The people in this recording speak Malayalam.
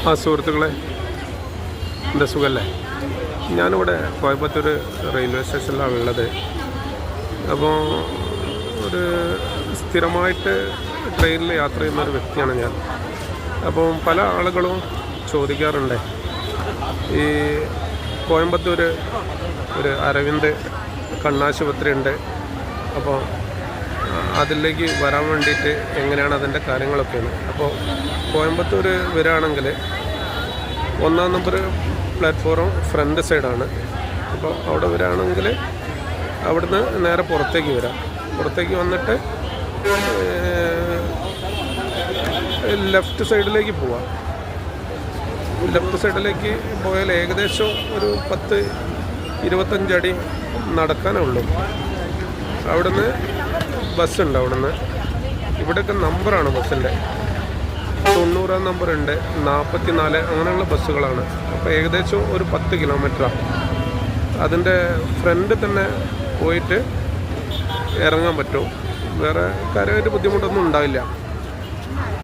സുഹൃത്തുക്കളെ, എന്താ സുഖമല്ലേ? ഞാനിവിടെ കോയമ്പത്തൂർ റെയിൽവേ സ്റ്റേഷനിലാണ് ഉള്ളത്. അപ്പോൾ ഒരു സ്ഥിരമായിട്ട് ട്രെയിനിൽ യാത്ര ചെയ്യുന്നൊരു വ്യക്തിയാണ് ഞാൻ. അപ്പോൾ പല ആളുകളും ചോദിക്കാറുണ്ട്, ഈ കോയമ്പത്തൂർ ഒരു അരവിന്ദ് കണ്ണാശുപത്രി ഉണ്ട്, അപ്പോൾ അതിലേക്ക് വരാൻ വേണ്ടിയിട്ട് എങ്ങനെയാണ് അതിൻ്റെ കാര്യങ്ങളൊക്കെയാണ്. അപ്പോൾ കോയമ്പത്തൂർ വരികയാണെങ്കിൽ 1-ാം നമ്പർ പ്ലാറ്റ്ഫോം ഫ്രണ്ട് സൈഡാണ്. അപ്പോൾ അവിടെ വരികയാണെങ്കിൽ അവിടുന്ന് നേരെ പുറത്തേക്ക് വരാം. പുറത്തേക്ക് വന്നിട്ട് ലെഫ്റ്റ് സൈഡിലേക്ക് പോവാം. ലെഫ്റ്റ് സൈഡിലേക്ക് പോയാൽ ഏകദേശം ഒരു 10-25 അടി നടക്കാനേ ഉള്ളൂ. അവിടുന്ന് ബസ്സുണ്ട്. അവിടുന്ന് ഇവിടെയൊക്കെ നമ്പറാണ് ബസ്സിൻ്റെ. 90-ാം നമ്പറുണ്ട്, 44 അങ്ങനെയുള്ള ബസ്സുകളാണ്. അപ്പോൾ ഏകദേശം ഒരു 10 കിലോമീറ്ററാണ്. അതിൻ്റെ ഫ്രണ്ട് തന്നെ പോയിട്ട് ഇറങ്ങാൻ പറ്റും. വേറെ കാര്യമായിട്ട് ബുദ്ധിമുട്ടൊന്നും ഉണ്ടാവില്ല.